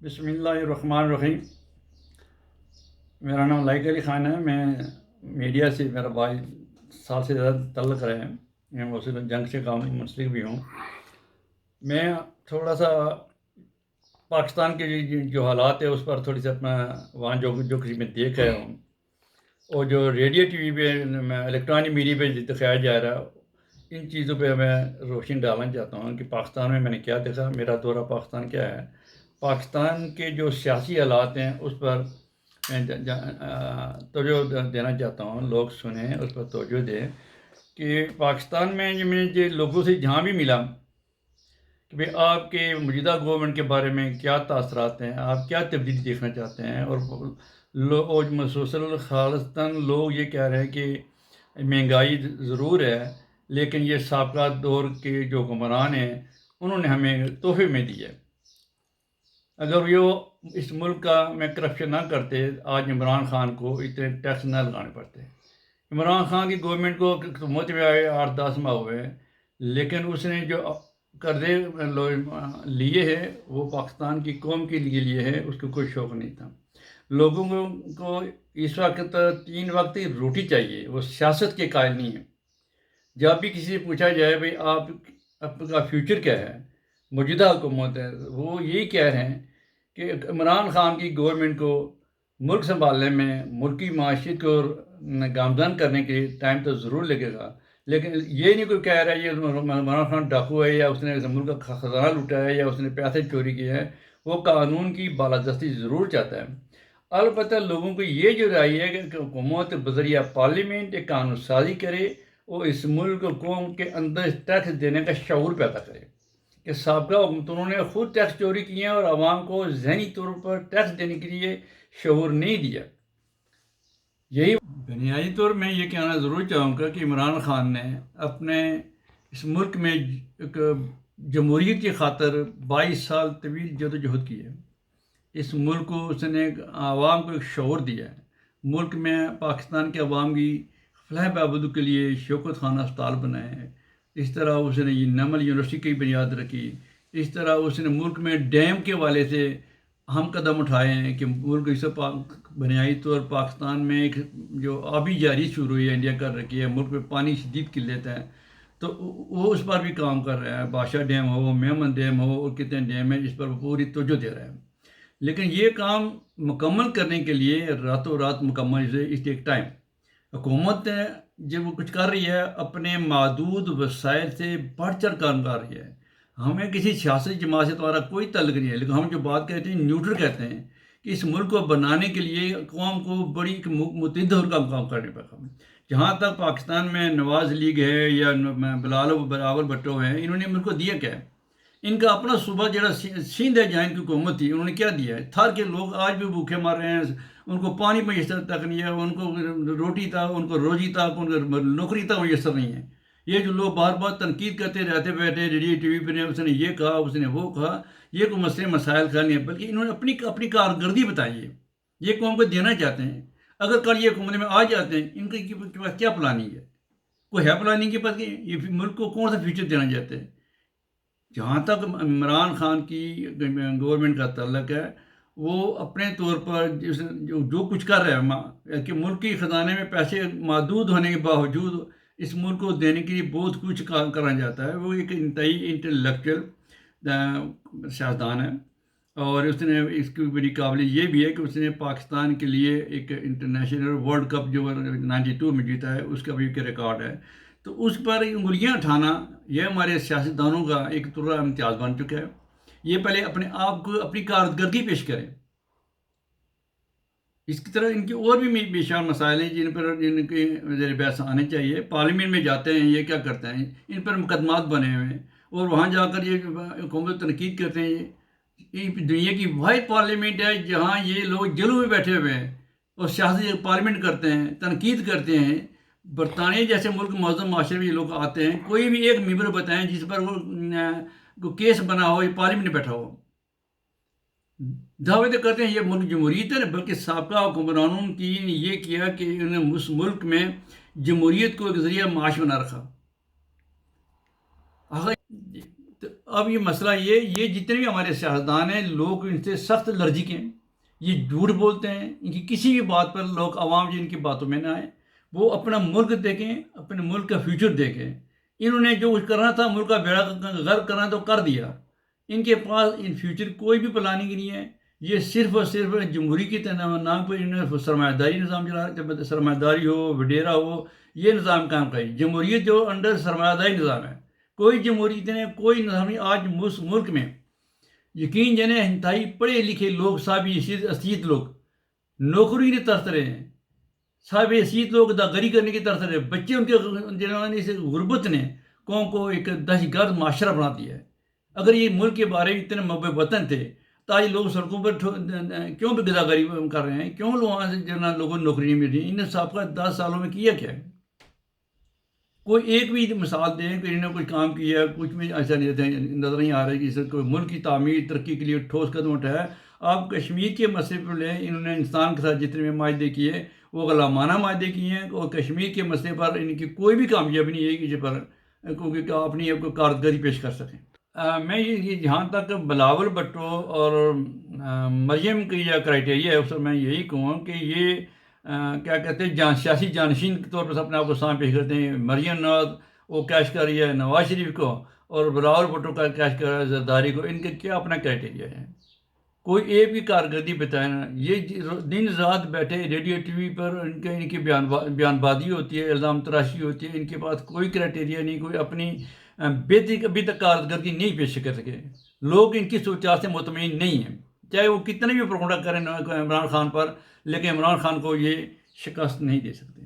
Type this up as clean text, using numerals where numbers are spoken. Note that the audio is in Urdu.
بسم اللہ الرحمن الرحیم۔ میرا نام لائق علی خان ہے۔ میں میڈیا سے میرا 22 سال سے زیادہ تعلق رہے ہیں۔ میں موصل جنگ سے کام منسلک بھی ہوں۔ میں تھوڑا سا پاکستان کے جو حالات ہے اس پر تھوڑی سی اپنا وہاں جو کچھ میں دیکھ رہا ہوں، اور جو ریڈیو ٹی وی پہ الیکٹرانک میڈیا پہ دکھایا جا رہا ہے، ان چیزوں پہ میں روشنی ڈالنا چاہتا ہوں کہ پاکستان میں نے کیا دیکھا، میرا دورہ پاکستان کیا ہے، پاکستان کے جو سیاسی حالات ہیں اس پر میں توجہ دینا چاہتا ہوں۔ لوگ سنیں، اس پر توجہ دیں کہ پاکستان میں جو لوگوں سے جہاں بھی ملا کہ بھئی آپ کے موجودہ گورنمنٹ کے بارے میں کیا تاثرات ہیں، آپ کیا تبدیلی دیکھنا چاہتے ہیں، اور مسلسل خالصتاً لوگ یہ کہہ رہے ہیں کہ مہنگائی ضرور ہے، لیکن یہ سابقہ دور کے جو حکمران ہیں انہوں نے ہمیں تحفے میں دی ہے۔ اگر یہ اس ملک کا میں کرپشن نہ کرتے، آج عمران خان کو اتنے ٹیکس نہ لگانے پڑتے۔ عمران خان کی گورنمنٹ کو حکومت میں آئے 8-10 ماہ ہوئے، لیکن اس نے جو قرضے لیے ہیں وہ پاکستان کی قوم کے لیے ہے، اس کو کوئی شوق نہیں تھا۔ لوگوں کو اس وقت 3 وقت کی روٹی چاہیے، وہ سیاست کے قائل نہیں ہیں۔ جب بھی کسی سے پوچھا جائے بھئی آپ کا فیوچر کیا ہے، موجودہ حکومت ہے، وہ یہی کہہ رہے ہیں کہ عمران خان کی گورنمنٹ کو ملک سنبھالنے میں، ملکی معاشیت کو گامزن کرنے کے ٹائم تو ضرور لگے گا، لیکن یہ نہیں کوئی کہہ رہا ہے یہ عمران خان ڈاکو ہے، یا اس نے ملک کا خزانہ لوٹا ہے، یا اس نے پیسے چوری کیے ہیں۔ وہ قانون کی بالادستی ضرور چاہتا ہے۔ البتہ لوگوں کو یہ جو رائے ہے کہ حکومت بذریعہ پارلیمنٹ ایک قانون سازی کرے اور اس ملک قوم کے اندر ٹیکس دینے کا شعور پیدا کرے کہ سابقہ حکومتوں نے خود ٹیکس چوری کیے ہیں اور عوام کو ذہنی طور پر ٹیکس دینے کے لیے شعور نہیں دیا۔ یہی بنیادی طور میں یہ کہنا ضرور چاہوں گا کہ عمران خان نے اپنے اس ملک میں ایک جمہوریت کی خاطر 22 سال طویل جدوجہد کی ہے۔ اس ملک کو اس نے عوام کو ایک شعور دیا ہے۔ ملک میں پاکستان کے عوام کی فلاح بہبود کے لیے شوکت خانہ اسپتال بنائے ہیں۔ اس طرح اس نے یہ نمل یونیورسٹی کی بنیاد رکھی۔ اس طرح اس نے ملک میں ڈیم کے حوالے سے اہم قدم اٹھائے ہیں کہ ملک اس بنیادی طور پاکستان میں ایک جو آبی جاری شروع ہوئی ہے، انڈیا کر رکھی ہے، ملک میں پانی شدید قلت ہے، تو وہ اس پر بھی کام کر رہا ہے۔ بادشاہ ڈیم ہو، میمن ڈیم ہو، اور کتنے ڈیم ہیں جس پر وہ پوری توجہ دے رہا ہے۔ لیکن یہ کام مکمل کرنے کے لیے راتوں رات مکمل اس ٹیک ٹائم۔ حکومت جب وہ کچھ کر رہی ہے اپنے محدود وسائل سے بڑھ چڑھ کام کر رہی ہے۔ ہمیں کسی سیاسی جماعت سے تمہارا کوئی تعلق نہیں ہے، لیکن ہم جو بات کہتے ہیں نیوٹرل کہتے ہیں کہ اس ملک کو بنانے کے لیے قوم کو بڑی متحد ہو کر کام کرنے پڑا۔ جہاں تک پاکستان میں نواز لیگ ہے یا بلال بلاول بھٹو ہیں، انہوں نے ملک کو دیا کیا ہے؟ ان کا اپنا صوبہ جہاں سندھ ہے، جہاں ان کی حکومت تھی، انہوں نے کیا دیا ہے؟ تھر کے لوگ آج بھی بھوکے مر رہے ہیں، ان کو پانی میسر تک نہیں ہے، ان کو روٹی تک، ان کو روزی تک، ان کو نوکری تک میسر نہیں ہے۔ یہ جو لوگ بار بار تنقید کرتے رہتے بیٹھے ریڈیو ٹی وی پہ، اس نے یہ کہا، اس نے وہ کہا، یہ کوئی مسئلے مسائل کا نہیں ہے، بلکہ انہوں نے اپنی کارکردگی بتائی ہے۔ یہ قوم کو دینا چاہتے ہیں۔ اگر کل یہ حکومت میں آ جاتے ہیں، ان کے پاس کیا پلاننگ ہے؟ کوئی ہے پلاننگ کے پاس کہ یہ ملک کو کون سا فیوچر دینا چاہتے ہیں؟ جہاں تک عمران خان کی گورنمنٹ کا تعلق ہے، وہ اپنے طور پر جو کچھ کر رہے ہیں کہ ملک کی خزانے میں پیسے محدود ہونے کے باوجود اس ملک کو دینے کے لیے بہت کچھ کرنا جاتا ہے۔ وہ ایک انتہائی انٹلیکچوئل سیاستدان ہے، اور اس نے اس کی بڑی قابلیت یہ بھی ہے کہ اس نے پاکستان کے لیے ایک انٹرنیشنل ورلڈ کپ جو 92 میں جیتا ہے، اس کا بھی ایک ریکارڈ ہے۔ تو اس پر انگلیاں اٹھانا یہ ہمارے سیاستدانوں کا ایک طرح امتیاز بن چکا ہے۔ یہ پہلے اپنے آپ کو اپنی کارکردگی پیش کریں۔ اس کی طرح ان کے اور بھی بے شمار مسائل ہیں جن کے زیر بحث آنے چاہیے۔ پارلیمنٹ میں جاتے ہیں، یہ کیا کرتے ہیں؟ ان پر مقدمات بنے ہوئے ہیں، اور وہاں جا کر یہ حکومت تنقید کرتے ہیں۔ یہ دنیا کی واحد پارلیمنٹ ہے جہاں یہ لوگ جیلوں میں بیٹھے ہوئے ہیں اور سیاسی پارلیمنٹ کرتے ہیں، تنقید کرتے ہیں۔ برطانیہ جیسے ملک معظم معاشرے میں یہ لوگ آتے ہیں، کوئی بھی ایک ممبر بتائیں جس پر وہ کیس بنا ہو، یہ پارلیمنٹ میں بیٹھا ہو۔ دعوے تو کرتے ہیں یہ ملک جمہوریت ہے، بلکہ سابقہ حکمرانوں کی نے یہ کیا کہ انہوں نے اس ملک میں جمہوریت کو ایک ذریعہ معاش بنا رکھا۔ اب یہ مسئلہ یہ جتنے بھی ہمارے سیاستدان ہیں لوگ ان سے سخت الرجک ہیں، یہ جھوٹ بولتے ہیں، ان کی کسی بھی بات پر لوگ عوام جن کی باتوں میں نہ آئیں، وہ اپنا ملک دیکھیں، اپنے ملک کا فیوچر دیکھیں۔ انہوں نے جو کچھ کرنا تھا، ملک کا بیڑا غرق کرنا تو کر دیا، ان کے پاس ان فیوچر کوئی بھی پلاننگ نہیں ہے۔ یہ صرف اور صرف جمہوری کے نام پر انہوں نے سرمایہ داری نظام چلا، سرمایہ داری ہو، وڈیرا ہو، یہ نظام کام کرے۔ جمہوریت جو انڈر سرمایہ داری نظام ہے، کوئی جمہوریت نے کوئی نظام نہیں۔ آج ملک میں یقین جانے انتہائی پڑھے لکھے لوگ، صاحب حیثیت لوگ نوکری نہیں ترس رہے ہیں، صاحب حیثیت لوگ داغری کرنے کی طرف رہے۔ بچے ان کے جنہوں نے اس غربت نے قوم کو ایک دہشت گرد معاشرہ بنا دیا ہے۔ اگر یہ ملک کے بارے میں اتنے محب وطن تھے تو آج لوگ سڑکوں پر کیوں بھی غداگری کر رہے ہیں؟ کیوں وہاں سے جنہوں لوگوں کو نوکری نہیں مل رہی؟ انہوں نے سابقہ 10 سالوں میں کیا کیا ہے؟ کوئی ایک بھی مثال دیں کہ انہوں نے کچھ کام کیا ہے؟ کچھ بھی ایسا نظر نہیں آ رہا ہے کہ اس کوئی ملک کی تعمیر ترقی کے لیے ٹھوس قدم اٹھایا ہے۔ آپ کشمیر کے مسئلے پر لیں، انہوں نے ہندوستان کے ساتھ جتنے بھی معاہدے کیے وہ غلامانہ معاہدے کیے ہیں، اور کشمیر کے مسئلے پر ان کی کوئی بھی کامیابی نہیں ہے کہ جس پر کیونکہ اپنی کارکردگی پیش کر سکیں۔ میں یہ جہاں تک بلاول بھٹو اور مریم کی یہ کرائٹیریا ہے، اس پر میں یہی کہوں کہ یہ کیا کہتے ہیں سیاسی جانشین کے طور پر اپنے آپ کو سامنے پیش کرتے ہیں۔ مریم نواز وہ کیش کر رہی ہے نواز شریف کو، اور بلاول بھٹو کا کیش کر رہا ہے زرداری کو۔ ان کے کیا اپنا کرائٹیریا ہے؟ کوئی ایک بھی کارکردگی بتائے نا۔ یہ دن رات بیٹھے ریڈیو ٹی وی پر ان کی بیان بازی ہوتی ہے، الزام تراشی ہوتی ہے۔ ان کے پاس کوئی کرائٹیریا نہیں، کوئی اپنی بہتری ابھی تک کارکردگی نہیں پیش کر سکے۔ لوگ ان کی سوچات سے مطمئن نہیں ہیں، چاہے وہ کتنے بھی پروگنڈا کریں عمران خان پر، لیکن عمران خان کو یہ شکست نہیں دے سکتے۔